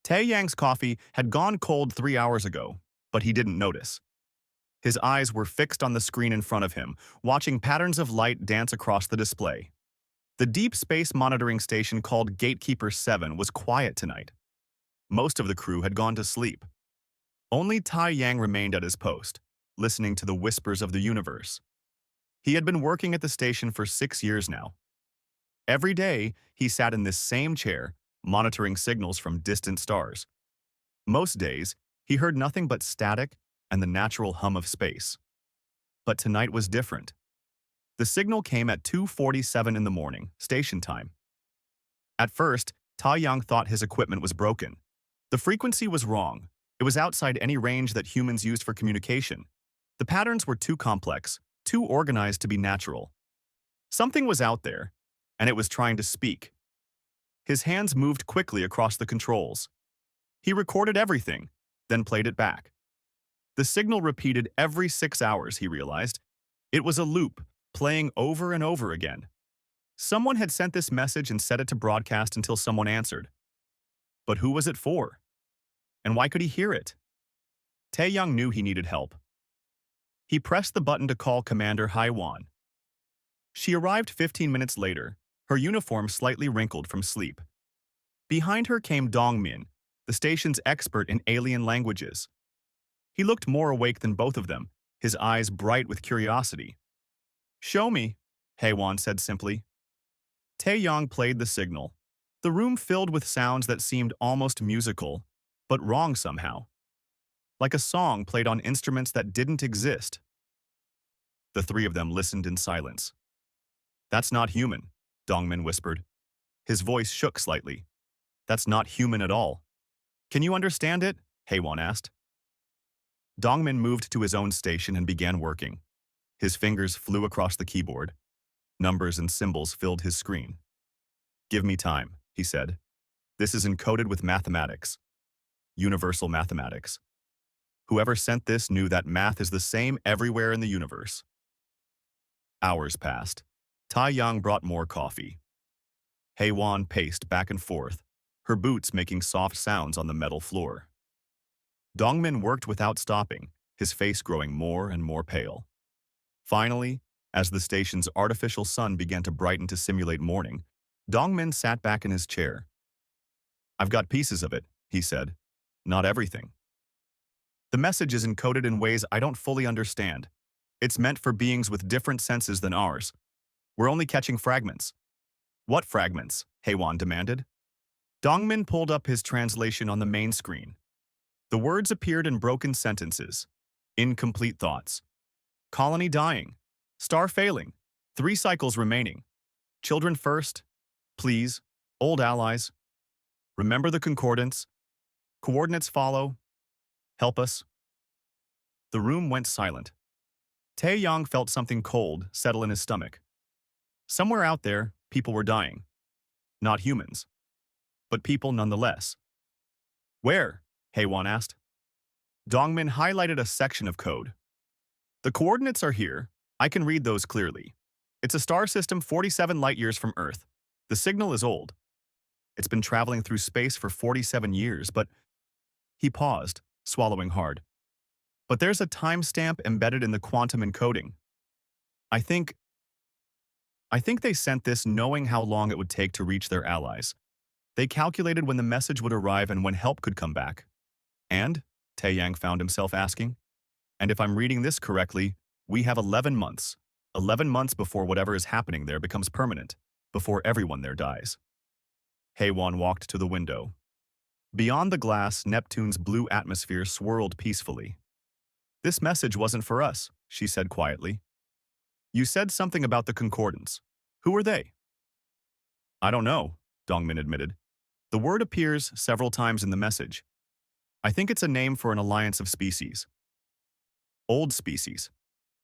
Taeyang's coffee had gone cold 3 hours ago, but he didn't notice. His eyes were fixed on the screen in front of him, watching patterns of light dance across the display. The deep space monitoring station called Gatekeeper 7 was quiet tonight. Most of the crew had gone to sleep. Only Tai Yang remained at his post, listening to the whispers of the universe. He had been working at the station for 6 years now. Every day, he sat in this same chair, monitoring signals from distant stars. Most days, he heard nothing but static and the natural hum of space. But tonight was different. The signal came at 2:47 in the morning, station time. At first, Taeyang thought his equipment was broken. The frequency was wrong. It was outside any range that humans used for communication. The patterns were too complex, too organized to be natural. Something was out there, and it was trying to speak. His hands moved quickly across the controls. He recorded everything, then played it back. The signal repeated every 6 hours, he realized. It was a loop, playing over and over again. Someone had sent this message and set it to broadcast until someone answered. But who was it for? And why could he hear it? Taeyang knew he needed help. He pressed the button to call Commander Haiwan. She arrived 15 minutes later, her uniform slightly wrinkled from sleep. Behind her came Dongmin, the station's expert in alien languages. He looked more awake than both of them, his eyes bright with curiosity. "Show me," Haiwan said simply. Taeyang played the signal. The room filled with sounds that seemed almost musical, but wrong somehow. Like a song played on instruments that didn't exist. The three of them listened in silence. "That's not human," Dongmin whispered. His voice shook slightly. "That's not human at all." "Can you understand it?" Haiwan asked. Dongmin moved to his own station and began working. His fingers flew across the keyboard. Numbers and symbols filled his screen. "Give me time," he said. "This is encoded with mathematics. Universal mathematics. Whoever sent this knew that math is the same everywhere in the universe." Hours passed. Taeyang brought more coffee. Haiwan paced back and forth, her boots making soft sounds on the metal floor. Dongmin worked without stopping, his face growing more and more pale. Finally, as the station's artificial sun began to brighten to simulate morning, Dongmin sat back in his chair. "I've got pieces of it," he said. "Not everything. The message is encoded in ways I don't fully understand. It's meant for beings with different senses than ours. We're only catching fragments." "What fragments?" Haiwan demanded. Dongmin pulled up his translation on the main screen. The words appeared in broken sentences. Incomplete thoughts. Colony dying. Star failing. 3 cycles remaining. Children first. Please. Old allies. Remember the concordance. Coordinates follow. Help us. The room went silent. Taeyang felt something cold settle in his stomach. Somewhere out there, people were dying. Not humans. But people nonetheless. "Where?" Haiwan asked. Dongmin highlighted a section of code. "The coordinates are here. I can read those clearly. It's a star system 47 light-years from Earth. The signal is old. It's been traveling through space for 47 years, but..." He paused, swallowing hard. "But there's a timestamp embedded in the quantum encoding. I think they sent this knowing how long it would take to reach their allies. They calculated when the message would arrive and when help could come back. And," Taeyang found himself asking, "and if I'm reading this correctly, we have 11 months. 11 months before whatever is happening there becomes permanent, before everyone there dies." Haiwan walked to the window. Beyond the glass, Neptune's blue atmosphere swirled peacefully. "This message wasn't for us," she said quietly. "You said something about the concordance. Who are they?" "I don't know," Dongmin admitted. "The word appears several times in the message. I think it's a name for an alliance of species. Old species.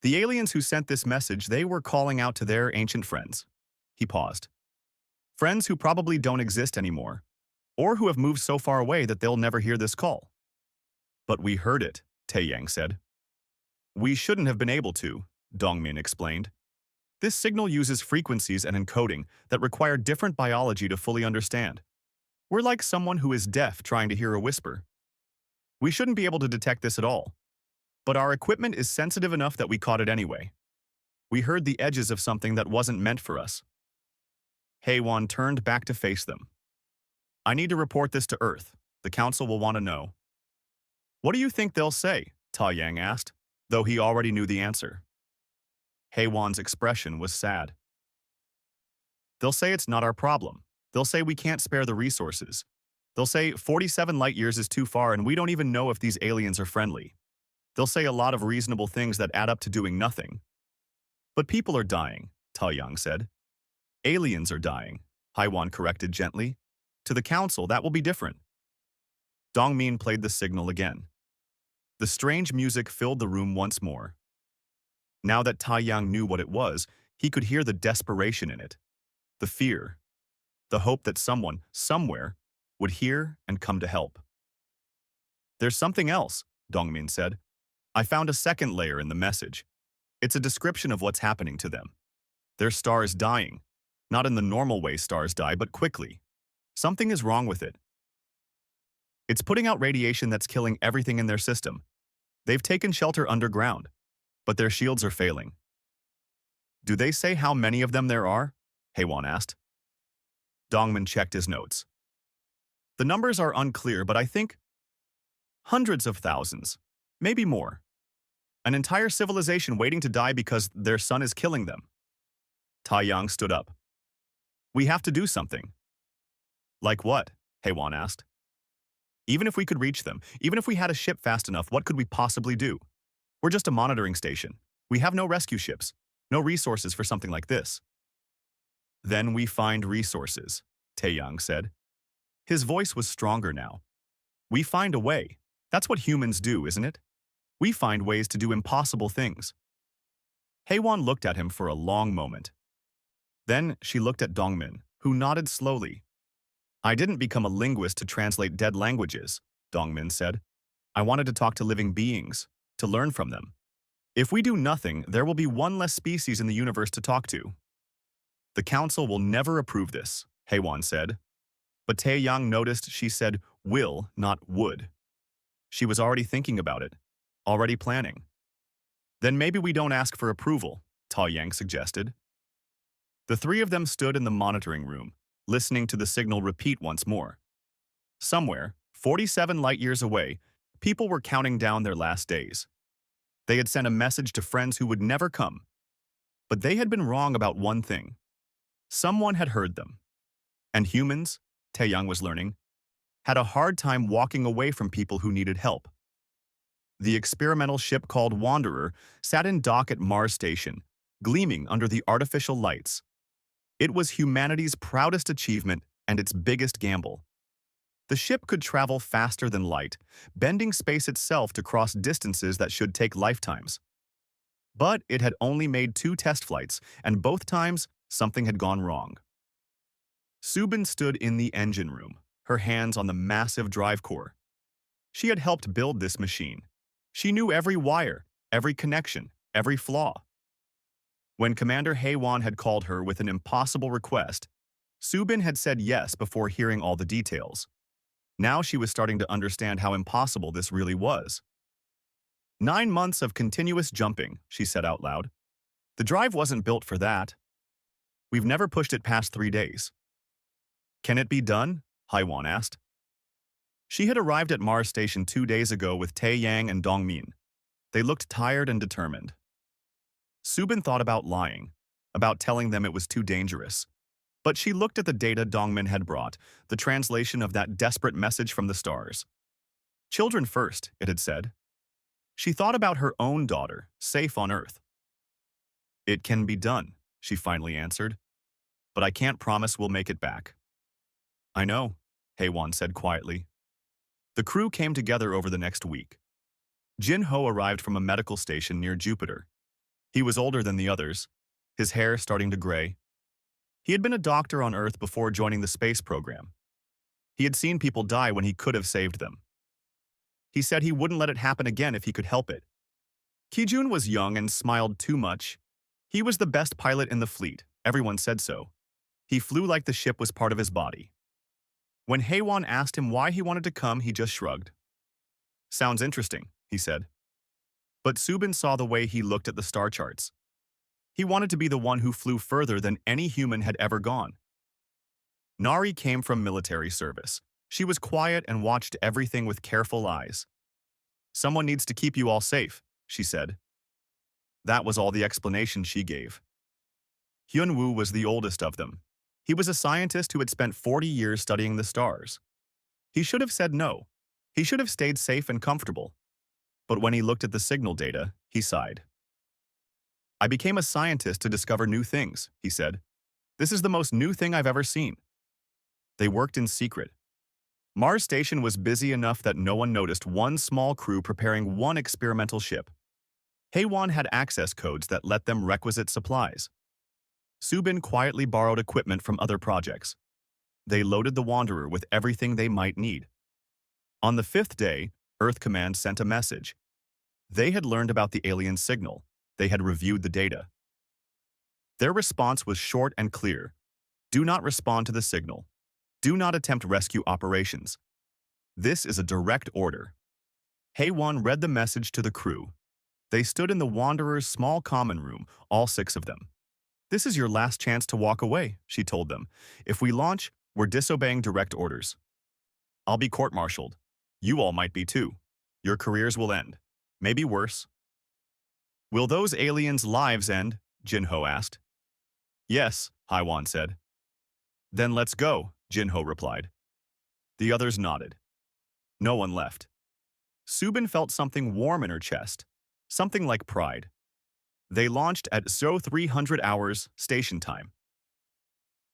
The aliens who sent this message, they were calling out to their ancient friends." He paused. "Friends who probably don't exist anymore, or who have moved so far away that they'll never hear this call." "But we heard it," Taeyang said. "We shouldn't have been able to," Dongmin explained. "This signal uses frequencies and encoding that require different biology to fully understand. We're like someone who is deaf trying to hear a whisper. We shouldn't be able to detect this at all, but our equipment is sensitive enough that we caught it anyway. We heard the edges of something that wasn't meant for us. Heywan turned back to face them. I need to report this to Earth. The Council will want to know. What do you think they'll say? Ta Yang asked, though he already knew the answer. Heywan's expression was sad. They'll say it's not our problem. They'll say we can't spare the resources. They'll say 47 light years is too far and we don't even know if these aliens are friendly. They'll say a lot of reasonable things that add up to doing nothing. But people are dying, Ta Yang said. Aliens are dying, Haiwan corrected gently. To the Council, that will be different. Dongmin played the signal again. The strange music filled the room once more. Now that Tai Yang knew what it was, he could hear the desperation in it, the fear, the hope that someone, somewhere, would hear and come to help. There's something else, Dongmin said. I found a second layer in the message. It's a description of what's happening to them. Their star is dying. Not in the normal way stars die, but quickly. Something is wrong with it. It's putting out radiation that's killing everything in their system. They've taken shelter underground, but their shields are failing. Do they say how many of them there are? Heywan asked. Dongmin checked his notes. The numbers are unclear, but I think hundreds of thousands, maybe more. An entire civilization waiting to die because their sun is killing them. Tai Yang stood up. We have to do something. Like what? Heywan asked. Even if we could reach them, even if we had a ship fast enough, what could we possibly do? We're just a monitoring station. We have no rescue ships, no resources for something like this. Then we find resources, Taeyang said. His voice was stronger now. We find a way. That's what humans do, isn't it? We find ways to do impossible things. Heywan looked at him for a long moment. Then she looked at Dongmin, who nodded slowly. I didn't become a linguist to translate dead languages, Dongmin said. I wanted to talk to living beings, to learn from them. If we do nothing, there will be one less species in the universe to talk to. The Council will never approve this, Heywan said. But Taeyang noticed she said will, not would. She was already thinking about it, already planning. Then maybe we don't ask for approval, Ta Yang suggested. The three of them stood in the monitoring room, listening to the signal repeat once more. Somewhere, 47 light-years away, people were counting down their last days. They had sent a message to friends who would never come. But they had been wrong about one thing. Someone had heard them. And humans, Taeyang was learning, had a hard time walking away from people who needed help. The experimental ship called Wanderer sat in dock at Mars Station, gleaming under the artificial lights. It was humanity's proudest achievement and its biggest gamble. The ship could travel faster than light, bending space itself to cross distances that should take lifetimes. But it had only made 2 test flights, and both times, something had gone wrong. Subin stood in the engine room, her hands on the massive drive core. She had helped build this machine. She knew every wire, every connection, every flaw. When Commander Heywan had called her with an impossible request, Subin had said yes before hearing all the details. Now she was starting to understand how impossible this really was. 9 months of continuous jumping, she said out loud. The drive wasn't built for that. We've never pushed it past 3 days. Can it be done? Haiwan asked. She had arrived at Mars Station 2 days ago with Taeyang and Dongmin. They looked tired and determined. Subin thought about lying, about telling them it was too dangerous. But she looked at the data Dongmin had brought, the translation of that desperate message from the stars. Children first, it had said. She thought about her own daughter, safe on Earth. It can be done, she finally answered. But I can't promise we'll make it back. I know, Heywan said quietly. The crew came together over the next week. Jin Ho arrived from a medical station near Jupiter. He was older than the others, his hair starting to gray. He had been a doctor on Earth before joining the space program. He had seen people die when he could have saved them. He said he wouldn't let it happen again if he could help it. Kijun was young and smiled too much. He was the best pilot in the fleet, everyone said so. He flew like the ship was part of his body. When Heywan asked him why he wanted to come, he just shrugged. Sounds interesting, he said. But Subin saw the way he looked at the star charts. He wanted to be the one who flew further than any human had ever gone. Nari came from military service. She was quiet and watched everything with careful eyes. Someone needs to keep you all safe, she said. That was all the explanation she gave. Hyunwoo was the oldest of them. He was a scientist who had spent 40 years studying the stars. He should have said no. He should have stayed safe and comfortable. But when he looked at the signal data, he sighed. I became a scientist to discover new things, he said. This is the most new thing I've ever seen. They worked in secret. Mars Station was busy enough that no one noticed one small crew preparing one experimental ship. Heywan had access codes that let them requisite supplies. Subin quietly borrowed equipment from other projects. They loaded the Wanderer with everything they might need. On the 5th day, Earth Command sent a message. They had learned about the alien signal. They had reviewed the data. Their response was short and clear. Do not respond to the signal. Do not attempt rescue operations. This is a direct order. Heywan read the message to the crew. They stood in the Wanderer's small common room, all 6 of them. This is your last chance to walk away, she told them. If we launch, we're disobeying direct orders. I'll be court-martialed. You all might be too. Your careers will end. Maybe worse. Will those aliens' lives end? Jinho asked. Yes, Haiwan said. Then let's go, Jinho replied. The others nodded. No one left. Subin felt something warm in her chest, something like pride. They launched at 0300 hours station time.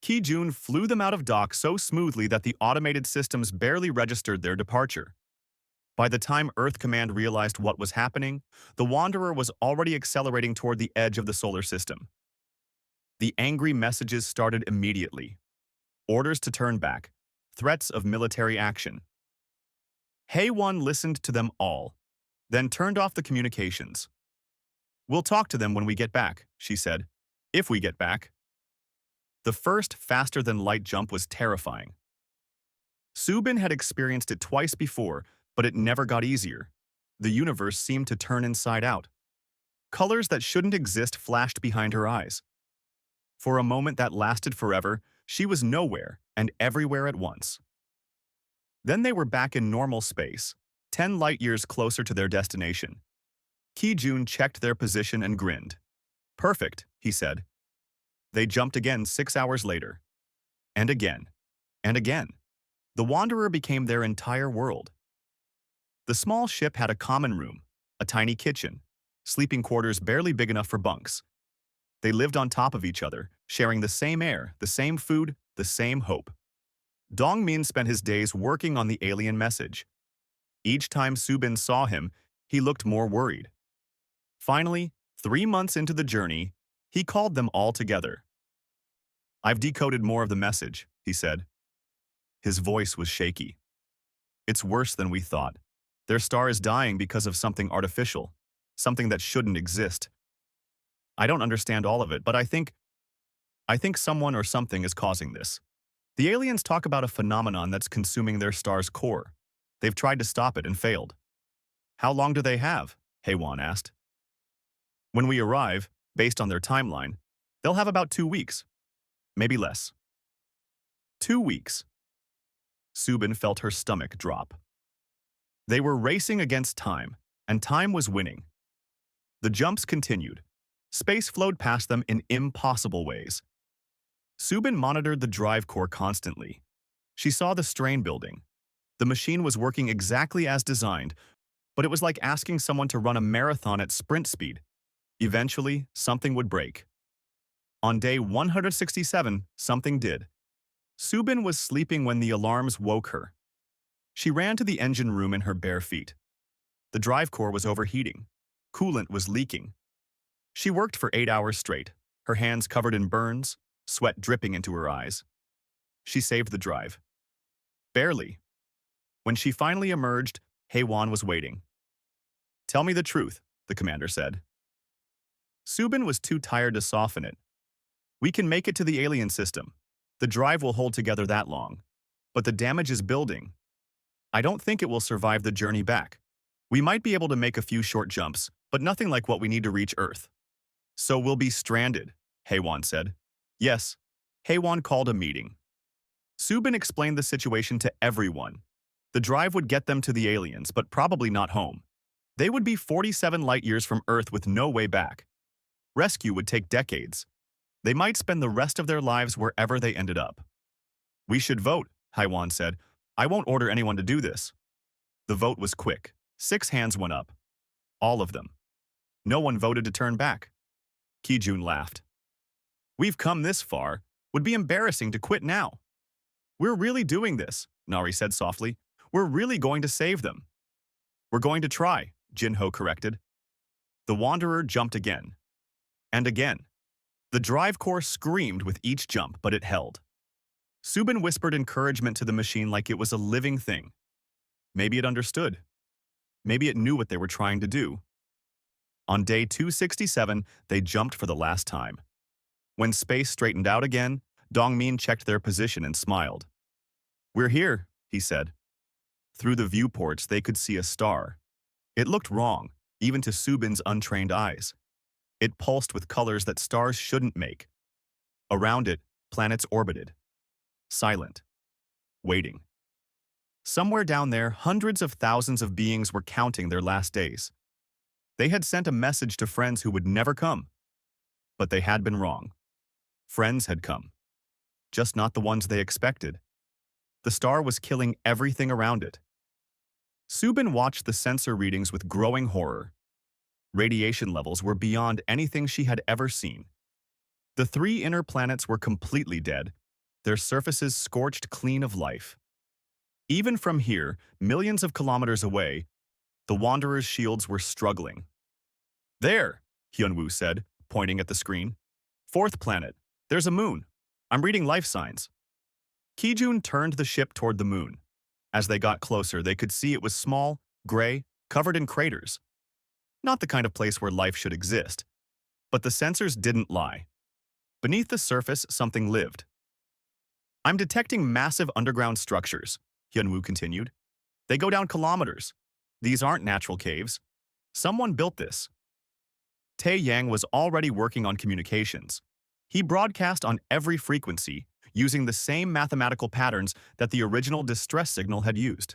Ki-jun flew them out of dock so smoothly that the automated systems barely registered their departure. By the time Earth Command realized what was happening, the Wanderer was already accelerating toward the edge of the solar system. The angry messages started immediately. Orders to turn back, threats of military action. Heywan listened to them all, then turned off the communications. We'll talk to them when we get back, she said. If we get back. The first faster-than-light jump was terrifying. Subin had experienced it twice before, but it never got easier. The universe seemed to turn inside out. Colors that shouldn't exist flashed behind her eyes. For a moment that lasted forever, she was nowhere and everywhere at once. Then they were back in normal space, 10 light-years closer to their destination. Ki-jun checked their position and grinned. Perfect, he said. They jumped again 6 hours later. And again. And again. The Wanderer became their entire world. The small ship had a common room, a tiny kitchen, sleeping quarters barely big enough for bunks. They lived on top of each other, sharing the same air, the same food, the same hope. Dongmin spent his days working on the alien message. Each time Subin saw him, he looked more worried. Finally, 3 months into the journey, he called them all together. I've decoded more of the message, he said. His voice was shaky. It's worse than we thought. Their star is dying because of something artificial, something that shouldn't exist. I don't understand all of it, but I think someone or something is causing this. The aliens talk about a phenomenon that's consuming their star's core. They've tried to stop it and failed. How long do they have? Heywan asked. When we arrive, based on their timeline, they'll have about 2 weeks. Maybe less. 2 weeks. Subin felt her stomach drop. They were racing against time, and time was winning. The jumps continued. Space flowed past them in impossible ways. Subin monitored the drive core constantly. She saw the strain building. The machine was working exactly as designed, but it was like asking someone to run a marathon at sprint speed. Eventually, something would break. On day 167, something did. Subin was sleeping when the alarms woke her. She ran to the engine room in her bare feet. The drive core was overheating. Coolant was leaking. She worked for 8 hours straight, her hands covered in burns, sweat dripping into her eyes. She saved the drive. Barely. When she finally emerged, Heywan was waiting. Tell me the truth, the commander said. Subin was too tired to soften it. We can make it to the alien system. The drive will hold together that long. but the damage is building. I don't think it will survive the journey back. We might be able to make a few short jumps, but nothing like what we need to reach Earth. So we'll be stranded, Haywan said. Yes, Haywan called a meeting. Subin explained the situation to everyone. The drive would get them to the aliens, but probably not home. They would be 47 light-years from Earth with no way back. Rescue would take decades. They might spend the rest of their lives wherever they ended up. We should vote, Haiwan said. I won't order anyone to do this. The vote was quick. 6 hands went up. All of them. No one voted to turn back. Kijun laughed. We've come this far. Would be embarrassing to quit now. We're really doing this, Nari said softly. We're really going to save them. We're going to try, Jinho corrected. The Wanderer jumped again. And again. The drive core screamed with each jump, but it held. Subin whispered encouragement to the machine like it was a living thing. Maybe it understood. Maybe it knew what they were trying to do. On day 267, they jumped for the last time. When space straightened out again, Dongmin checked their position and smiled. We're here, he said. Through the viewports, they could see a star. It looked wrong, even to Subin's untrained eyes. It pulsed with colors that stars shouldn't make. Around it, planets orbited. Silent. Waiting. Somewhere down there, hundreds of thousands of beings were counting their last days. They had sent a message to friends who would never come. But they had been wrong. Friends had come. Just not the ones they expected. The star was killing everything around it. Subin watched the sensor readings with growing horror. Radiation levels were beyond anything she had ever seen. The 3 inner planets were completely dead, their surfaces scorched clean of life. Even from here, millions of kilometers away, the Wanderer's shields were struggling. There, Hyunwoo said, pointing at the screen. 4th planet. There's a moon. I'm reading life signs. Kijun turned the ship toward the moon. As they got closer, they could see it was small, gray, covered in craters. Not the kind of place where life should exist. But the sensors didn't lie. Beneath the surface, something lived. I'm detecting massive underground structures, Hyunwoo continued. They go down kilometers. These aren't natural caves. Someone built this. Tae Yang was already working on communications. He broadcast on every frequency, using the same mathematical patterns that the original distress signal had used.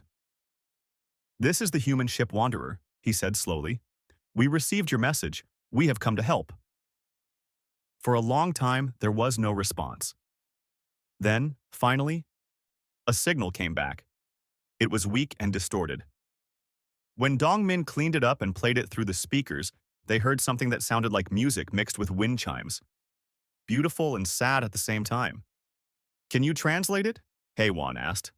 This is the human ship Wanderer, he said slowly. We received your message. We have come to help. For a long time, there was no response. Then, finally, a signal came back. It was weak and distorted. When Dongmin cleaned it up and played it through the speakers, they heard something that sounded like music mixed with wind chimes. Beautiful and sad at the same time. Can you translate it? Haewon asked.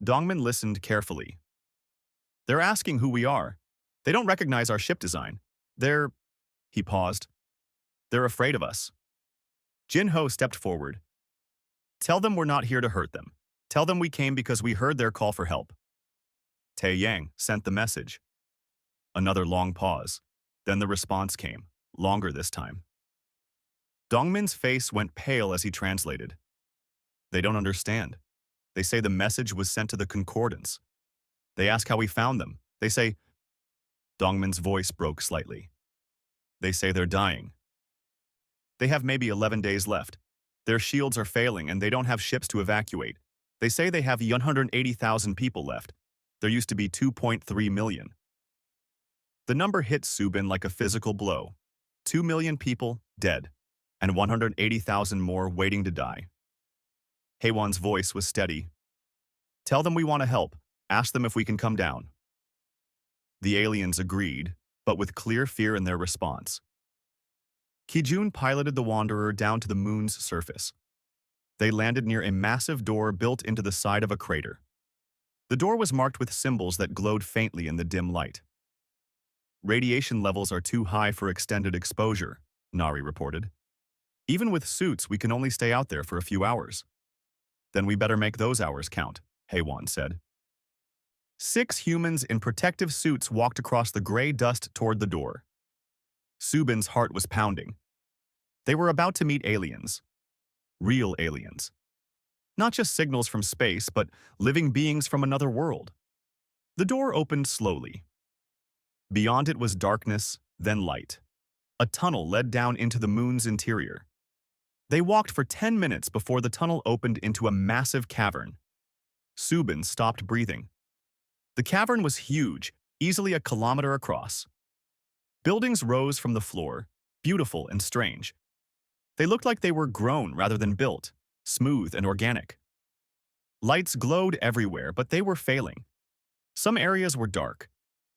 Dongmin listened carefully. They're asking who we are. They don't recognize our ship design. He paused. They're afraid of us. Jinho stepped forward. Tell them we're not here to hurt them. Tell them we came because we heard their call for help. Tae Yang sent the message. Another long pause. Then the response came, longer this time. Dongmin's face went pale as he translated. They don't understand. They say the message was sent to the concordance. They ask how we found them. They say... Dongmin's voice broke slightly. They say they're dying. They have maybe 11 days left. Their shields are failing and they don't have ships to evacuate. They say they have 180,000 people left. There used to be 2.3 million. The number hit Subin like a physical blow. 2 million people dead, and 180,000 more waiting to die. Haewon's voice was steady. Tell them we want to help. Ask them if we can come down. The aliens agreed, but with clear fear in their response. Kijun piloted the Wanderer down to the moon's surface. They landed near a massive door built into the side of a crater. The door was marked with symbols that glowed faintly in the dim light. Radiation levels are too high for extended exposure, Nari reported. Even with suits, we can only stay out there for a few hours. Then we better make those hours count, Haewon said. 6 humans in protective suits walked across the gray dust toward the door. Subin's heart was pounding. They were about to meet aliens. Real aliens. Not just signals from space, but living beings from another world. The door opened slowly. Beyond it was darkness, then light. A tunnel led down into the moon's interior. They walked for 10 minutes before the tunnel opened into a massive cavern. Subin stopped breathing. The cavern was huge, easily a kilometer across. Buildings rose from the floor, beautiful and strange. They looked like they were grown rather than built, smooth and organic. Lights glowed everywhere, but they were failing. Some areas were dark,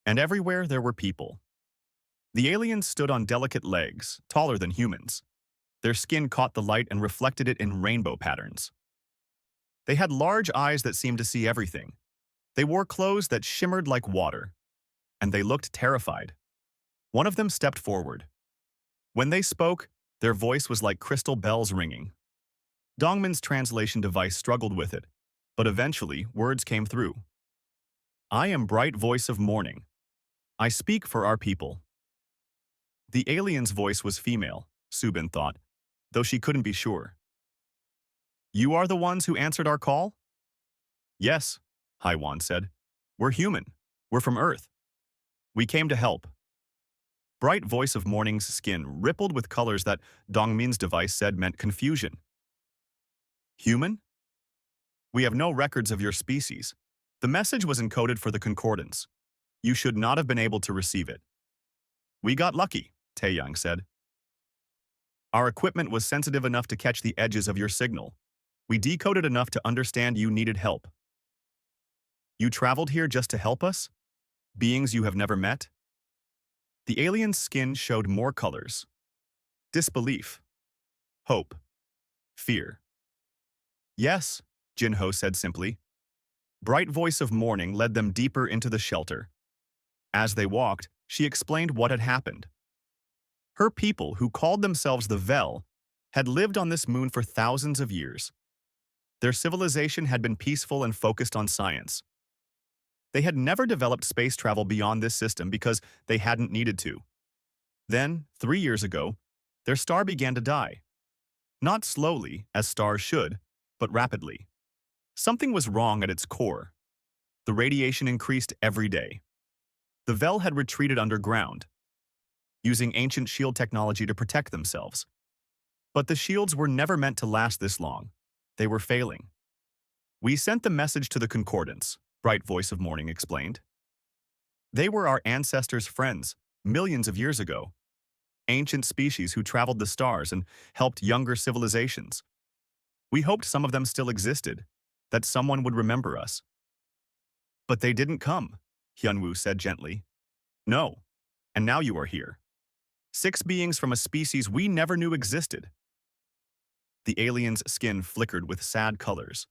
and everywhere there were people. The aliens stood on delicate legs, taller than humans. Their skin caught the light and reflected it in rainbow patterns. They had large eyes that seemed to see everything. They wore clothes that shimmered like water, and they looked terrified. One of them stepped forward. When they spoke, their voice was like crystal bells ringing. Dongmin's translation device struggled with it, but eventually words came through. I am bright voice of morning. I speak for our people. The alien's voice was female, Subin thought, though she couldn't be sure. You are the ones who answered our call? Yes, Haiwan said. We're human. We're from Earth. We came to help. Bright voice of morning's skin rippled with colors that Dongmin's device said meant confusion. Human? We have no records of your species. The message was encoded for the concordance. You should not have been able to receive it. We got lucky, Taeyang said. Our equipment was sensitive enough to catch the edges of your signal. We decoded enough to understand you needed help. You traveled here just to help us? Beings you have never met? The alien's skin showed more colors. Disbelief. Hope. Fear. Yes, Jinho said simply. Bright voice of morning led them deeper into the shelter. As they walked, she explained what had happened. Her people, who called themselves the Vel, had lived on this moon for thousands of years. Their civilization had been peaceful and focused on science. They had never developed space travel beyond this system because they hadn't needed to. Then, 3 years ago, their star began to die. Not slowly, as stars should, but rapidly. Something was wrong at its core. The radiation increased every day. The Vel had retreated underground, using ancient shield technology to protect themselves. But the shields were never meant to last this long. They were failing. We sent the message to the concordance, Bright voice of morning explained. They were our ancestors' friends, millions of years ago. Ancient species who traveled the stars and helped younger civilizations. We hoped some of them still existed, that someone would remember us. But they didn't come, Hyunwoo said gently. No, and now you are here. 6 beings from a species we never knew existed. The alien's skin flickered with sad colors.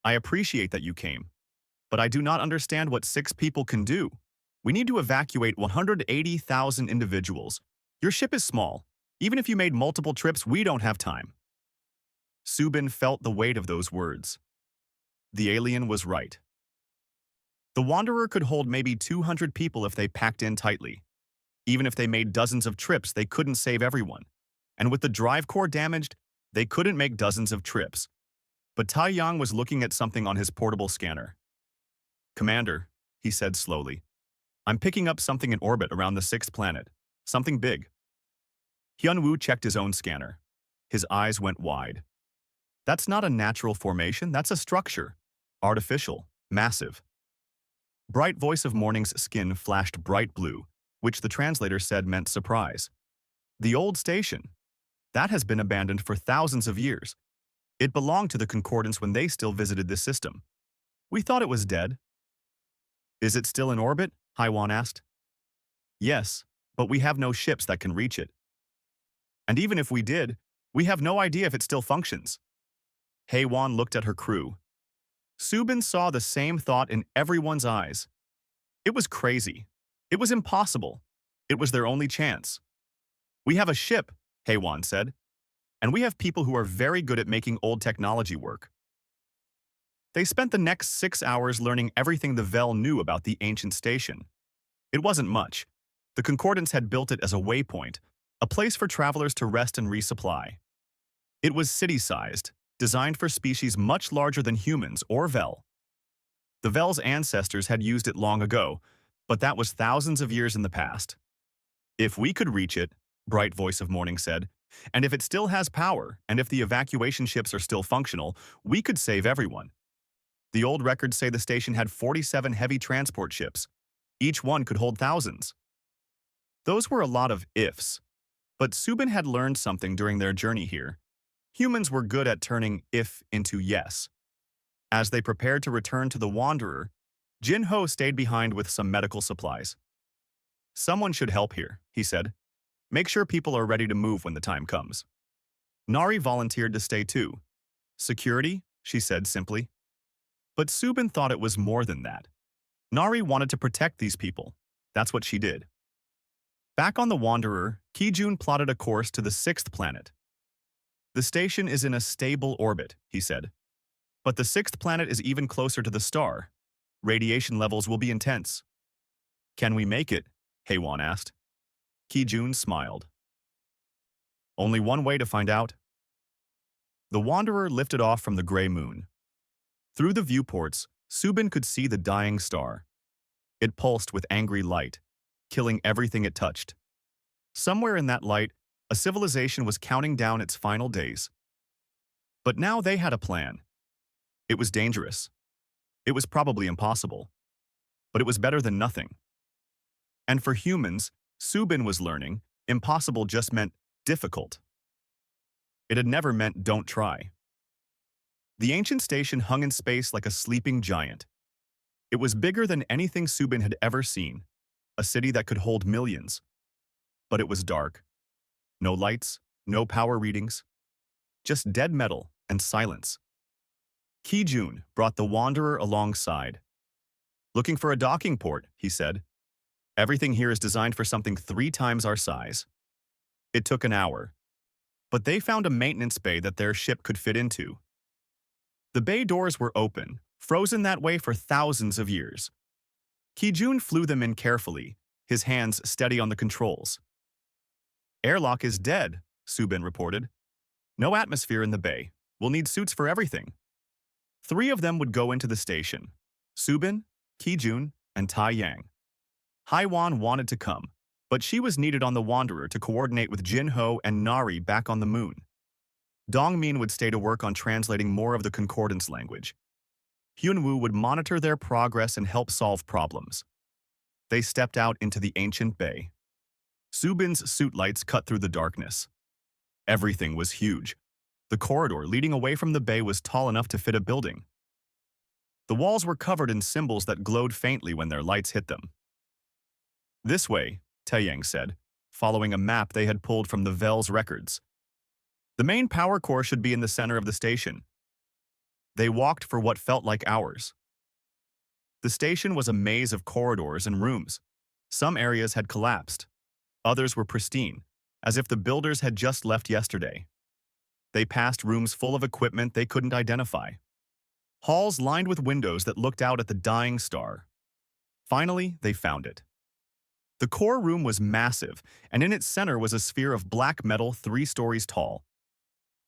I appreciate that you came, but I do not understand what 6 people can do. We need to evacuate 180,000 individuals. Your ship is small. Even if you made multiple trips, we don't have time. Subin felt the weight of those words. The alien was right. The Wanderer could hold maybe 200 people if they packed in tightly. Even if they made dozens of trips, they couldn't save everyone. And with the drive core damaged, they couldn't make dozens of trips. But Taeyang was looking at something on his portable scanner. Commander, he said slowly, I'm picking up something in orbit around the 6th planet. Something big. Hyunwoo checked his own scanner. His eyes went wide. That's not a natural formation, that's a structure. Artificial, massive. Bright voice of morning's skin flashed bright blue, which the translator said meant surprise. The old station. That has been abandoned for thousands of years. It belonged to the concordance when they still visited this system. We thought it was dead. Is it still in orbit? Haiwan asked. Yes, but we have no ships that can reach it. And even if we did, we have no idea if it still functions. Haiwan looked at her crew. Subin saw the same thought in everyone's eyes. It was crazy. It was impossible. It was their only chance. We have a ship, Haiwan said, and we have people who are very good at making old technology work. They spent the next 6 hours learning everything the Vel knew about the ancient station. It wasn't much. The concordance had built it as a waypoint, a place for travelers to rest and resupply. It was city-sized, designed for species much larger than humans or Vel. The Vel's ancestors had used it long ago, but that was thousands of years in the past. If we could reach it, Bright Voice of Morning said, and if it still has power, and if the evacuation ships are still functional, we could save everyone. The old records say the station had 47 heavy transport ships. Each one could hold thousands. Those were a lot of ifs. But Subin had learned something during their journey here. Humans were good at turning if into yes. As they prepared to return to the Wanderer, Jin Ho stayed behind with some medical supplies. Someone should help here, he said. Make sure people are ready to move when the time comes. Nari volunteered to stay too. Security, she said simply. But Subin thought it was more than that. Nari wanted to protect these people. That's what she did. Back on the Wanderer, Ki-jun plotted a course to the 6th planet. The station is in a stable orbit, he said. But the 6th planet is even closer to the star. Radiation levels will be intense. Can we make it? Haewon asked. Ki-jun smiled. Only one way to find out. The Wanderer lifted off from the gray moon. Through the viewports, Subin could see the dying star. It pulsed with angry light, killing everything it touched. Somewhere in that light, a civilization was counting down its final days. But now they had a plan. It was dangerous. It was probably impossible. But it was better than nothing. And for humans, Subin was learning, impossible just meant difficult. It had never meant don't try. The ancient station hung in space like a sleeping giant. It was bigger than anything Subin had ever seen, a city that could hold millions. But it was dark. No lights, no power readings. Just dead metal and silence. Ki-jun brought the Wanderer alongside. Looking for a docking port, he said. Everything here is designed for something 3 times our size. It took an hour. But they found a maintenance bay that their ship could fit into. The bay doors were open, frozen that way for thousands of years. Ki-jun flew them in carefully, his hands steady on the controls. Airlock is dead, Subin reported. No atmosphere in the bay. We'll need suits for everything. 3 of them would go into the station. Subin, Ki-jun, and Tai Yang. Haewon wanted to come, but she was needed on the Wanderer to coordinate with Jin Ho and Nari back on the moon. Dongmin would stay to work on translating more of the Concordance language. Hyunwoo would monitor their progress and help solve problems. They stepped out into the ancient bay. Subin's suit lights cut through the darkness. Everything was huge. The corridor leading away from the bay was tall enough to fit a building. The walls were covered in symbols that glowed faintly when their lights hit them. This way, Taeyang said, following a map they had pulled from the Vel's records. The main power core should be in the center of the station. They walked for what felt like hours. The station was a maze of corridors and rooms. Some areas had collapsed. Others were pristine, as if the builders had just left yesterday. They passed rooms full of equipment they couldn't identify. Halls lined with windows that looked out at the dying star. Finally, they found it. The core room was massive, and in its center was a sphere of black metal 3 stories tall.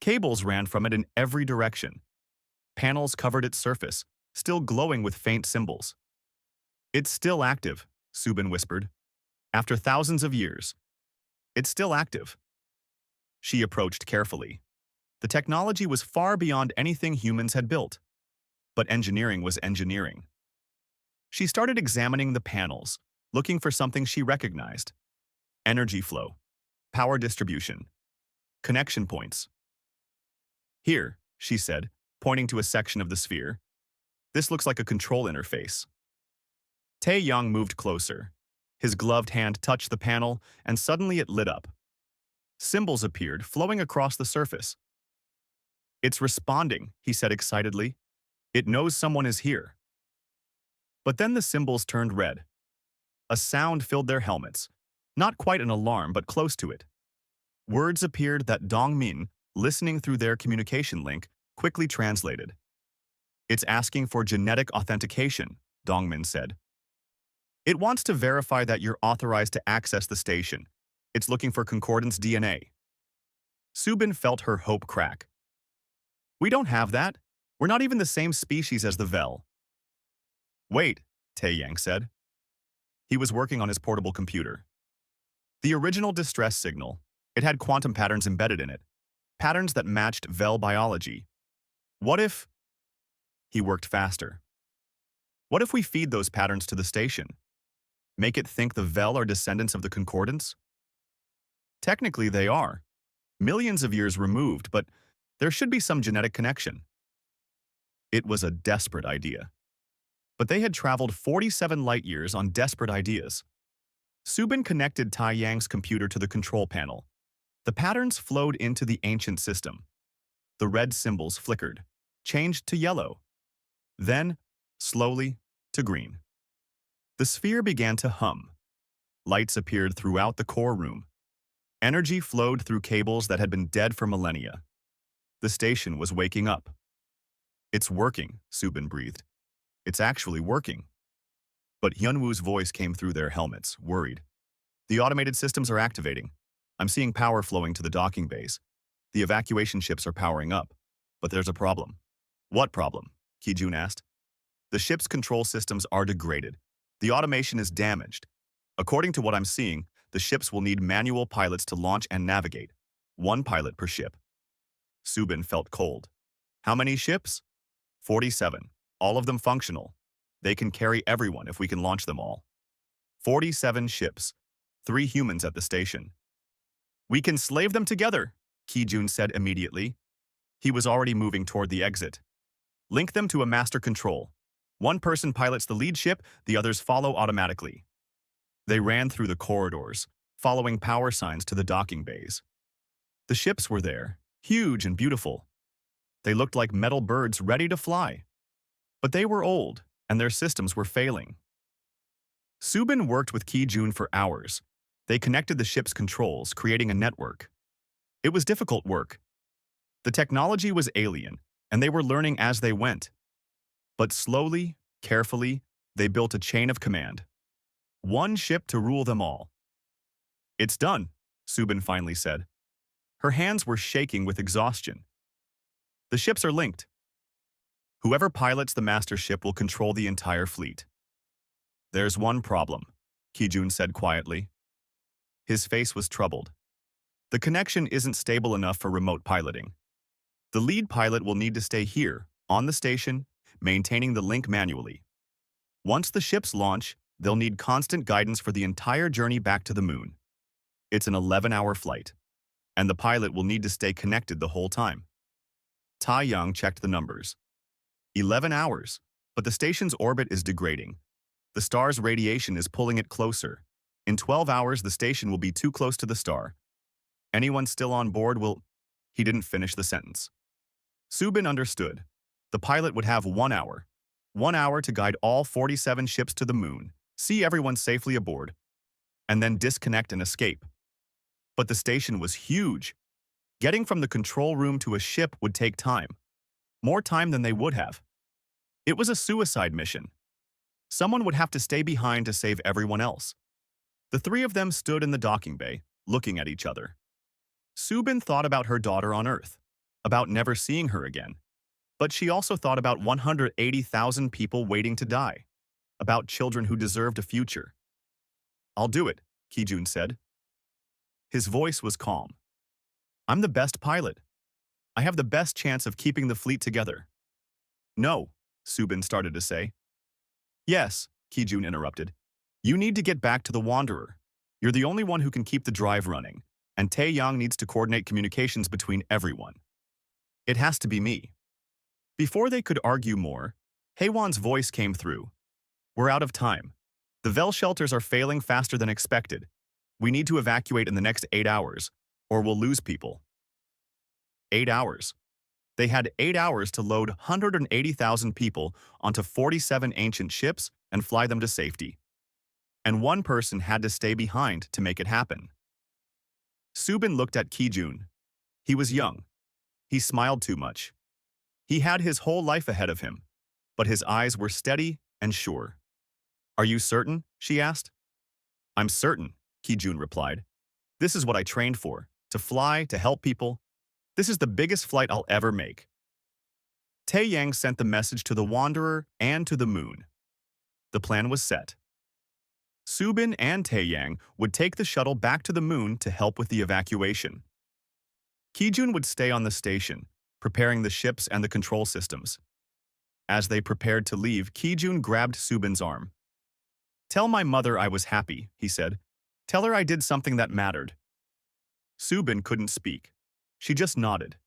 Cables ran from it in every direction. Panels covered its surface, still glowing with faint symbols. It's still active, Subin whispered. After thousands of years. It's still active. She approached carefully. The technology was far beyond anything humans had built. But engineering was engineering. She started examining the panels, looking for something she recognized. Energy flow, power distribution, connection points. Here, she said, pointing to a section of the sphere. This looks like a control interface. Taeyang moved closer. His gloved hand touched the panel, and suddenly it lit up. Symbols appeared, flowing across the surface. It's responding, he said excitedly. It knows someone is here. But then the symbols turned red. A sound filled their helmets. Not quite an alarm, but close to it. Words appeared that Dongmin, listening through their communication link, quickly translated. It's asking for genetic authentication, Dongmin said. It wants to verify that you're authorized to access the station. It's looking for Concordance DNA. Subin felt her hope crack. We don't have that. We're not even the same species as the Vel. Wait, Tae-Yang said. He was working on his portable computer. The original distress signal, it had quantum patterns embedded in it, patterns that matched Vel biology. What if... He worked faster. What if we feed those patterns to the station? Make it think the Vel are descendants of the Concordants? Technically, they are. Millions of years removed, but there should be some genetic connection. It was a desperate idea. But they had traveled 47 light-years on desperate ideas. Subin connected Tae-Yang's computer to the control panel. The patterns flowed into the ancient system. The red symbols flickered, changed to yellow. Then, slowly, to green. The sphere began to hum. Lights appeared throughout the core room. Energy flowed through cables that had been dead for millennia. The station was waking up. It's working, Subin breathed. It's actually working. But Hyunwoo's voice came through their helmets, worried. The automated systems are activating. I'm seeing power flowing to the docking bays. The evacuation ships are powering up. But there's a problem. What problem? Ki-jun asked. The ship's control systems are degraded. The automation is damaged. According to what I'm seeing, the ships will need manual pilots to launch and navigate. 1 pilot per ship. Subin felt cold. How many ships? 47. All of them functional. They can carry everyone if we can launch them all. 47 ships. 3 humans at the station. We can slave them together, Ki-jun said immediately. He was already moving toward the exit. Link them to a master control. 1 person pilots the lead ship, the others follow automatically. They ran through the corridors, following power signs to the docking bays. The ships were there, huge and beautiful. They looked like metal birds ready to fly. But they were old, and their systems were failing. Subin worked with Ki-jun for hours. They connected the ship's controls, creating a network. It was difficult work. The technology was alien, and they were learning as they went. But slowly, carefully, they built a chain of command. 1 ship to rule them all. It's done, Subin finally said. Her hands were shaking with exhaustion. The ships are linked. Whoever pilots the master ship will control the entire fleet. There's one problem, Ki-jun said quietly. His face was troubled. The connection isn't stable enough for remote piloting. The lead pilot will need to stay here, on the station, maintaining the link manually. Once the ships launch, they'll need constant guidance for the entire journey back to the moon. It's an 11-hour flight, and the pilot will need to stay connected the whole time. Tae-Yang checked the numbers. 11 hours, but the station's orbit is degrading. The star's radiation is pulling it closer. In 12 hours, the station will be too close to the star. Anyone still on board will... He didn't finish the sentence. Subin understood. The pilot would have 1 hour. 1 hour to guide all 47 ships to the moon, see everyone safely aboard, and then disconnect and escape. But the station was huge. Getting from the control room to a ship would take time. More time than they would have. It was a suicide mission. Someone would have to stay behind to save everyone else. The 3 of them stood in the docking bay, looking at each other. Subin thought about her daughter on Earth, about never seeing her again. But she also thought about 180,000 people waiting to die, about children who deserved a future. I'll do it, Ki-jun said. His voice was calm. I'm the best pilot. I have the best chance of keeping the fleet together. No, Subin started to say. Yes, Ki-jun interrupted. You need to get back to the Wanderer. You're the only one who can keep the drive running, and Tae-Yang needs to coordinate communications between everyone. It has to be me. Before they could argue more, Haewon's voice came through. We're out of time. The Vel shelters are failing faster than expected. We need to evacuate in the next 8 hours, or we'll lose people. 8 hours. They had 8 hours to load 180,000 people onto 47 ancient ships and fly them to safety. And 1 person had to stay behind to make it happen. Subin looked at Ki-jun. He was young. He smiled too much. He had his whole life ahead of him, but his eyes were steady and sure. Are you certain? She asked. I'm certain, Ki-jun replied. This is what I trained for, to fly, to help people. This is the biggest flight I'll ever make. Taeyang sent the message to the Wanderer and to the moon. The plan was set. Subin and Taeyang would take the shuttle back to the moon to help with the evacuation. Kijun would stay on the station, preparing the ships and the control systems. As they prepared to leave, Kijun grabbed Subin's arm. "Tell my mother I was happy," he said. "Tell her I did something that mattered." Subin couldn't speak. She just nodded.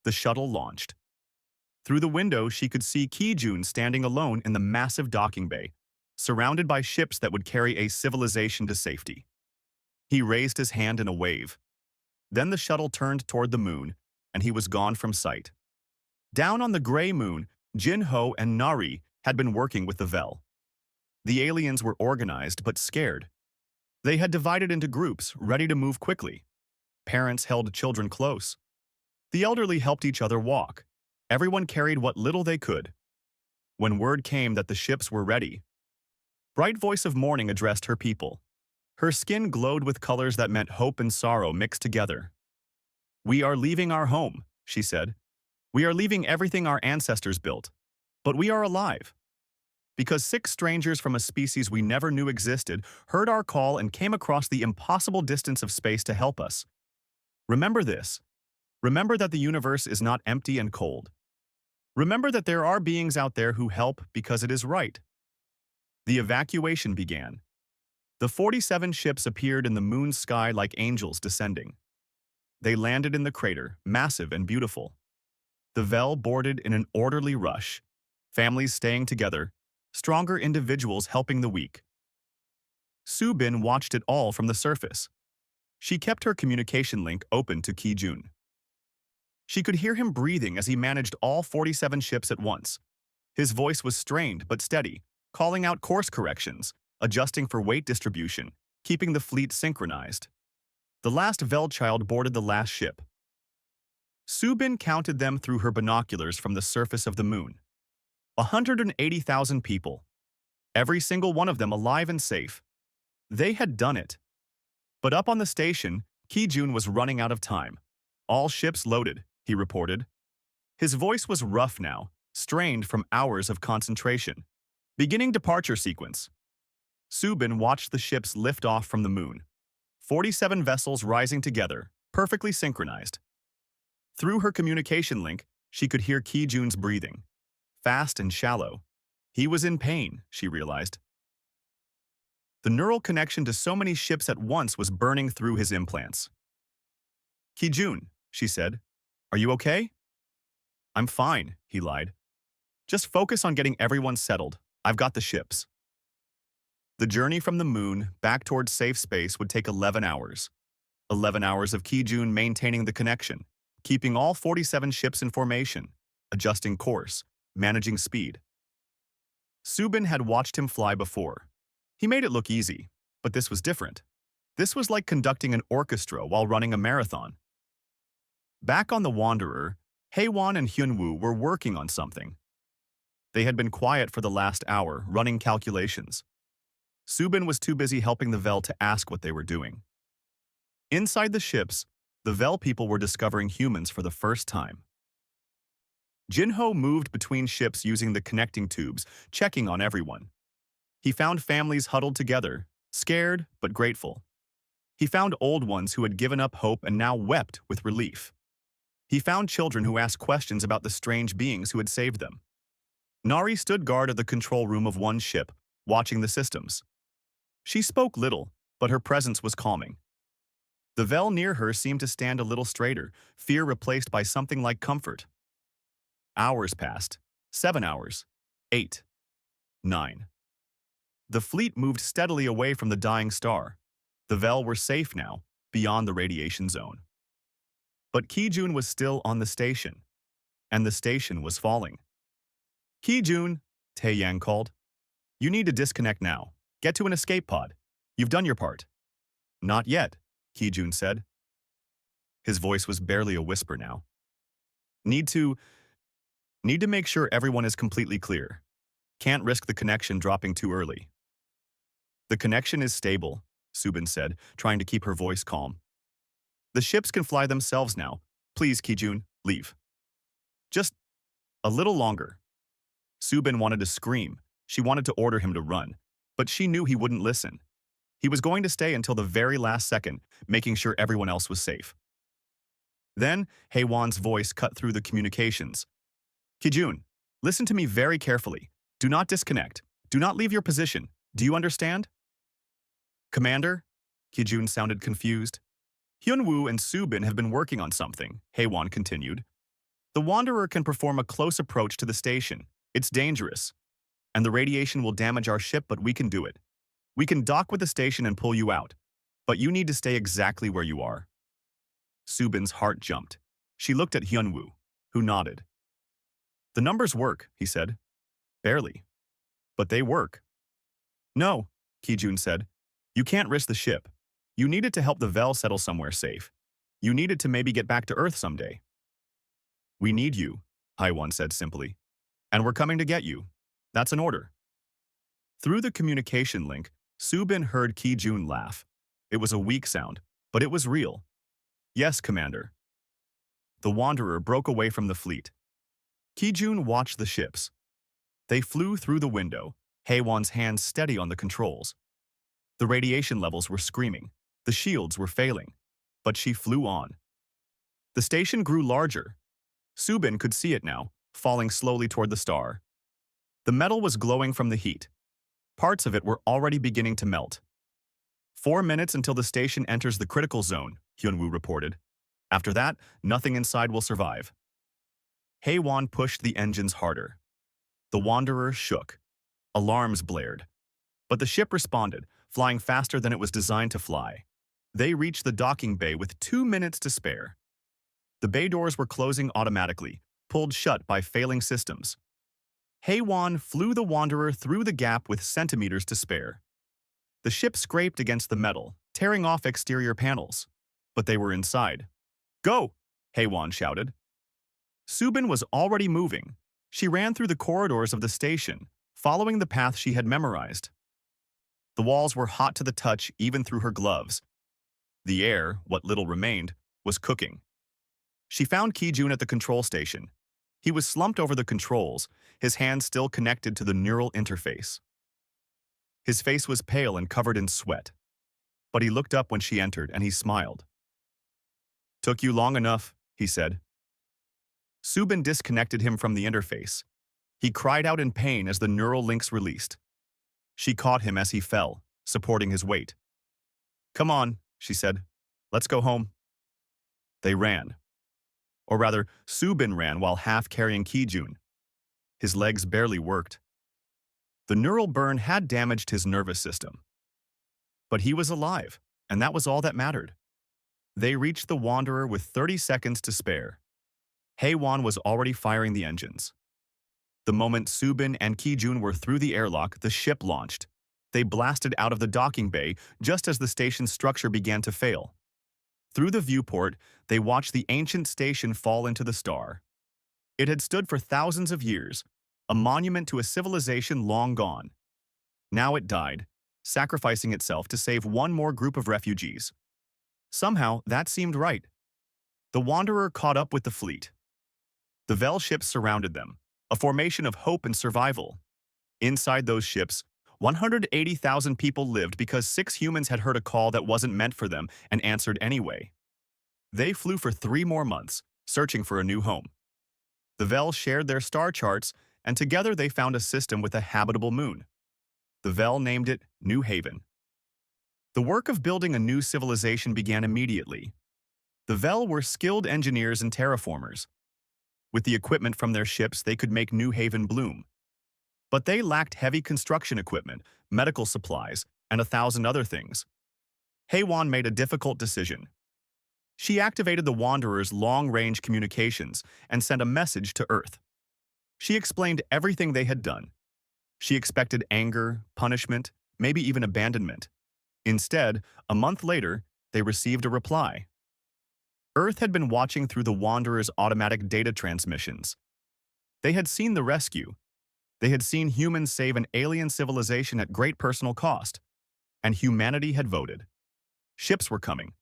The shuttle launched. Through the window, she could see Kijun standing alone in the massive docking bay, surrounded by ships that would carry a civilization to safety. He raised his hand in a wave. Then the shuttle turned toward the moon, and he was gone from sight. Down on the gray moon, Jin-Ho and Nari had been working with the Vel. The aliens were organized but scared. They had divided into groups, ready to move quickly. Parents held children close. The elderly helped each other walk. Everyone carried what little they could. When word came that the ships were ready, Bright Voice of Morning addressed her people. Her skin glowed with colors that meant hope and sorrow mixed together. "We are leaving our home," she said. "We are leaving everything our ancestors built. But we are alive. Because 6 strangers from a species we never knew existed heard our call and came across the impossible distance of space to help us. Remember this. Remember that the universe is not empty and cold. Remember that there are beings out there who help because it is right." The evacuation began. The 47 ships appeared in the moon's sky like angels descending. They landed in the crater, massive and beautiful. The Vel boarded in an orderly rush, families staying together, stronger individuals helping the weak. Subin watched it all from the surface. She kept her communication link open to Kijun. She could hear him breathing as he managed all 47 ships at once. His voice was strained but steady, calling out course corrections, adjusting for weight distribution, keeping the fleet synchronized. The last Vel child boarded the last ship. Subin counted them through her binoculars from the surface of the moon. 180,000 people. Every single one of them alive and safe. They had done it. But up on the station, Kijun was running out of time. "All ships loaded," he reported. His voice was rough now, strained from hours of concentration. "Beginning departure sequence." Subin watched the ships lift off from the moon. 47 vessels rising together, perfectly synchronized. Through her communication link, she could hear Kijun's breathing. Fast and shallow. He was in pain, she realized. The neural connection to so many ships at once was burning through his implants. "Kijun," she said, "are you okay?" "I'm fine," he lied. "Just focus on getting everyone settled. I've got the ships." The journey from the moon back towards safe space would take 11 hours. 11 hours of Kijun maintaining the connection, keeping all 47 ships in formation, adjusting course, managing speed. Subin had watched him fly before. He made it look easy, but this was different. This was like conducting an orchestra while running a marathon. Back on the Wanderer, Haewon and Hyunwoo were working on something. They had been quiet for the last hour, running calculations. Subin was too busy helping the Vel to ask what they were doing. Inside the ships, the Vel people were discovering humans for the first time. Jin-Ho moved between ships using the connecting tubes, checking on everyone. He found families huddled together, scared but grateful. He found old ones who had given up hope and now wept with relief. He found children who asked questions about the strange beings who had saved them. Nari stood guard at the control room of one ship, watching the systems. She spoke little, but her presence was calming. The Vel near her seemed to stand a little straighter, fear replaced by something like comfort. Hours passed. 7 hours. 8. 9. The fleet moved steadily away from the dying star. The Vel were safe now, beyond the radiation zone. But Kijun was still on the station, and the station was falling. "Kijun," Taeyang called. "You need to disconnect now. Get to an escape pod. You've done your part." "Not yet," Kijun said. His voice was barely a whisper now. Need to make sure everyone is completely clear. Can't risk the connection dropping too early." "The connection is stable," Subin said, trying to keep her voice calm. "The ships can fly themselves now. Please, Kijun, leave. Just A little longer. Subin wanted to scream. She wanted to order him to run, but she knew he wouldn't listen. He was going to stay until the very last second, making sure everyone else was safe. Then, Heywan's voice cut through the communications. Kijun, listen to me very carefully. Do not disconnect. Do not leave your position. Do you understand? Commander? Kijun sounded confused. Hyunwoo and Subin have been working on something, Heywan continued. The Wanderer can perform a close approach to the station. It's dangerous. And the radiation will damage our ship, but we can do it. We can dock with the station and pull you out. But you need to stay exactly where you are. Subin's heart jumped. She looked at Hyunwoo, who nodded. The numbers work, he said. Barely. But they work. No, Kijun said. You can't risk the ship. You need it to help the Vel settle somewhere safe. You need it to maybe get back to Earth someday. We need you, Haiwan said simply. And we're coming to get you. That's an order. Through the communication link, Subin heard Kijun laugh. It was a weak sound, but it was real. Yes, Commander. The Wanderer broke away from the fleet. Kijun watched the ships. They flew through the window, Heywan's hands steady on the controls. The radiation levels were screaming. The shields were failing. But she flew on. The station grew larger. Subin could see it now, falling slowly toward the star. The metal was glowing from the heat. Parts of it were already beginning to melt. 4 minutes until the station enters the critical zone, Hyunwoo reported. After that, nothing inside will survive. Heywan pushed the engines harder. The Wanderer shook. Alarms blared. But the ship responded, flying faster than it was designed to fly. They reached the docking bay with 2 minutes to spare. The bay doors were closing automatically, pulled shut by failing systems. Heywan flew the Wanderer through the gap with centimeters to spare. The ship scraped against the metal, tearing off exterior panels. But they were inside. Go! Heywan shouted. Subin was already moving. She ran through the corridors of the station, following the path she had memorized. The walls were hot to the touch even through her gloves. The air, what little remained, was cooking. She found Kijun at the control station. He was slumped over the controls, his hands still connected to the neural interface. His face was pale and covered in sweat. But he looked up when she entered and he smiled. Took you long enough, he said. Subin disconnected him from the interface. He cried out in pain as the neural links released. She caught him as he fell, supporting his weight. Come on, she said. Let's go home. They ran. Or rather, Subin ran while half-carrying Kijun. His legs barely worked. The neural burn had damaged his nervous system. But he was alive, and that was all that mattered. They reached the Wanderer with 30 seconds to spare. Heywan was already firing the engines. The moment Subin and Kijun were through the airlock, the ship launched. They blasted out of the docking bay just as the station's structure began to fail. Through the viewport, they watched the ancient station fall into the star. It had stood for thousands of years, a monument to a civilization long gone. Now it died, sacrificing itself to save one more group of refugees. Somehow, that seemed right. The Wanderer caught up with the fleet. The Vel ships surrounded them, a formation of hope and survival. Inside those ships, 180,000 people lived because 6 humans had heard a call that wasn't meant for them and answered anyway. They flew for 3 more months, searching for a new home. The Vel shared their star charts, and together they found a system with a habitable moon. The Vel named it New Haven. The work of building a new civilization began immediately. The Vel were skilled engineers and terraformers. With the equipment from their ships, they could make New Haven bloom. But they lacked heavy construction equipment, medical supplies, and 1,000 other things. Heywan made a difficult decision. She activated the Wanderer's long-range communications and sent a message to Earth. She explained everything they had done. She expected anger, punishment, maybe even abandonment. Instead, a month later, they received a reply. Earth had been watching through the Wanderer's automatic data transmissions. They had seen the rescue. They had seen humans save an alien civilization at great personal cost. And humanity had voted. Ships were coming.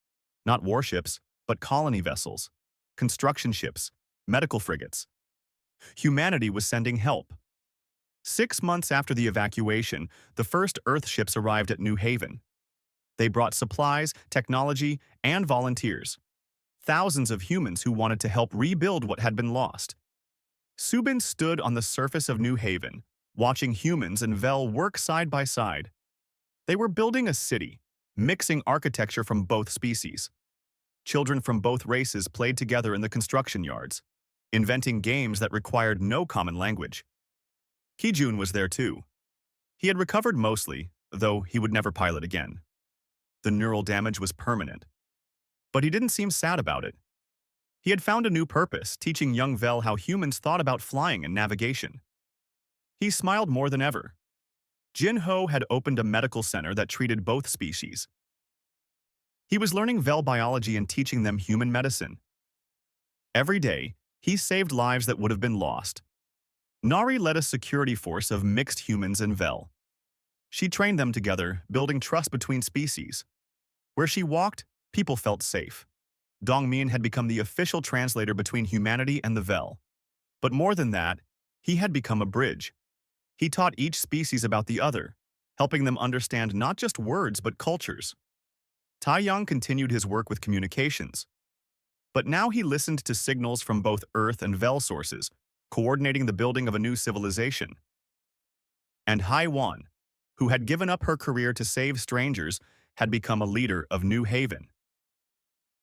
Not warships, but colony vessels, construction ships, medical frigates. Humanity was sending help. 6 months after the evacuation, the first Earth ships arrived at New Haven. They brought supplies, technology, and volunteers. Thousands of humans who wanted to help rebuild what had been lost. Subin stood on the surface of New Haven, watching humans and Vel work side by side. They were building a city, mixing architecture from both species. Children from both races played together in the construction yards, inventing games that required no common language. Kijun was there too. He had recovered mostly, though he would never pilot again. The neural damage was permanent. But he didn't seem sad about it. He had found a new purpose, teaching young Vel how humans thought about flying and navigation. He smiled more than ever. Jin Ho had opened a medical center that treated both species. He was learning Vel biology and teaching them human medicine. Every day, he saved lives that would have been lost. Nari led a security force of mixed humans and Vel. She trained them together, building trust between species. Where she walked, people felt safe. Dongmin had become the official translator between humanity and the Vel. But more than that, he had become a bridge. He taught each species about the other, helping them understand not just words but cultures. Taiyang continued his work with communications. But now he listened to signals from both Earth and Vel sources, coordinating the building of a new civilization. And Hai Wan, who had given up her career to save strangers, had become a leader of New Haven.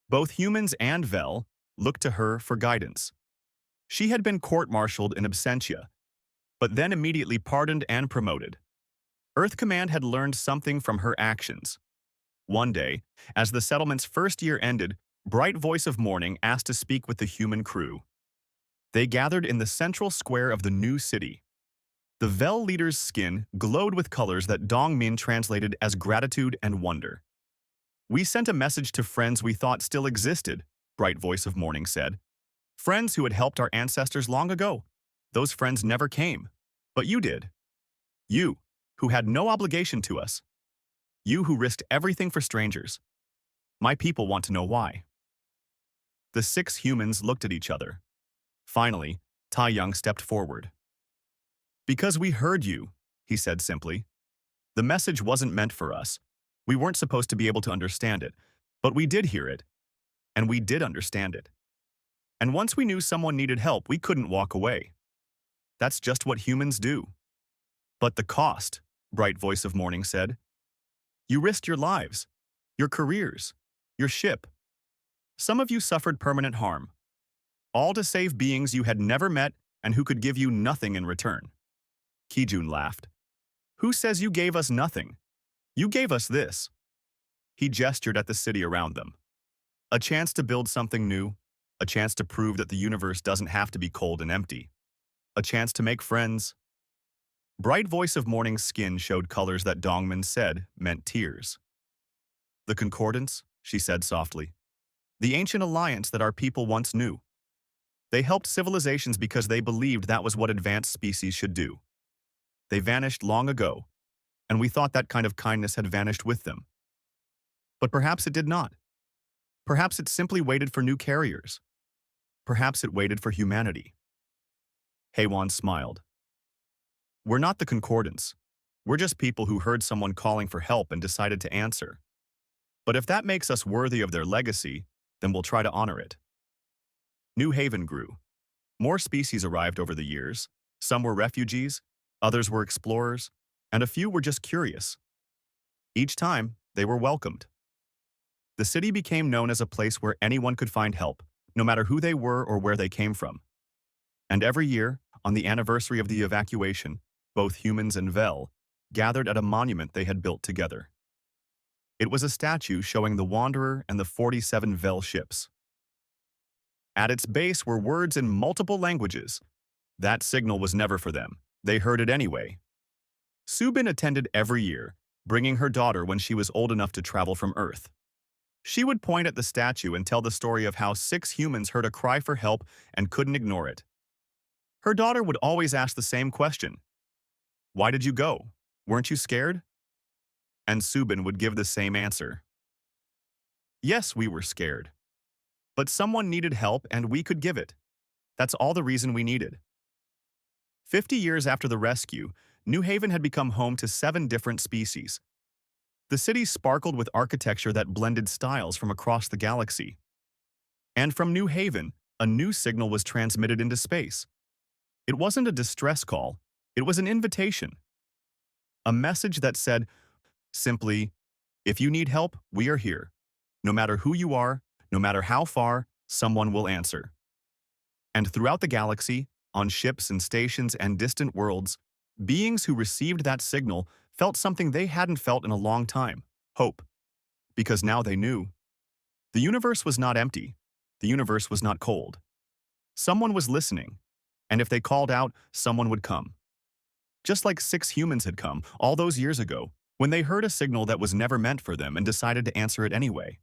Both humans and Vel looked to her for guidance. She had been court-martialed in absentia, but then immediately pardoned and promoted. Earth Command had learned something from her actions. One day, as the settlement's first year ended, Bright Voice of Morning asked to speak with the human crew. They gathered in the central square of the new city. The Vel leader's skin glowed with colors that Dongmin translated as gratitude and wonder. "We sent a message to friends we thought still existed," Bright Voice of Morning said. "Friends who had helped our ancestors long ago. Those friends never came. But you did. You, who had no obligation to us. You who risked everything for strangers. My people want to know why." The 6 humans looked at each other. Finally, Taiyang stepped forward. "Because we heard you," he said simply. "The message wasn't meant for us. We weren't supposed to be able to understand it, but we did hear it, and we did understand it. And once we knew someone needed help, we couldn't walk away. That's just what humans do." "But the cost," Bright Voice of Morning said. "You risked your lives, your careers, your ship. Some of you suffered permanent harm, all to save beings you had never met and who could give you nothing in return." Kijun laughed. "Who says you gave us nothing? You gave us this." He gestured at the city around them. "A chance to build something new, a chance to prove that the universe doesn't have to be cold and empty, a chance to make friends." Bright Voice of Morning's skin showed colors that Dongmin said meant tears. "The concordance," she said softly. "The ancient alliance that our people once knew. They helped civilizations because they believed that was what advanced species should do. They vanished long ago, and we thought that kind of kindness had vanished with them. But perhaps it did not. Perhaps it simply waited for new carriers. Perhaps it waited for humanity." Heiwan smiled. "We're not the concordance. We're just people who heard someone calling for help and decided to answer. But if that makes us worthy of their legacy, then we'll try to honor it." New Haven grew. More species arrived over the years. Some were refugees, others were explorers, and a few were just curious. Each time, they were welcomed. The city became known as a place where anyone could find help, no matter who they were or where they came from. And every year, on the anniversary of the evacuation, both humans and Vel gathered at a monument they had built together. It was a statue showing the Wanderer and the 47 Vel ships. At its base were words in multiple languages. That signal was never for them. They heard it anyway. Subin attended every year, bringing her daughter when she was old enough to travel from Earth. She would point at the statue and tell the story of how 6 humans heard a cry for help and couldn't ignore it. Her daughter would always ask the same question. "Why did you go? Weren't you scared?" And Subin would give the same answer. "Yes, we were scared. But someone needed help and we could give it. That's all the reason we needed." 50 years after the rescue, New Haven had become home to 7 different species. The city sparkled with architecture that blended styles from across the galaxy. And from New Haven, a new signal was transmitted into space. It wasn't a distress call, it was an invitation. A message that said, simply, if you need help, we are here. No matter who you are, no matter how far, someone will answer. And throughout the galaxy, on ships and stations and distant worlds, beings who received that signal felt something they hadn't felt in a long time: hope. Because now they knew. The universe was not empty. The universe was not cold. Someone was listening, and if they called out, someone would come. Just like 6 humans had come all those years ago, when they heard a signal that was never meant for them and decided to answer it anyway.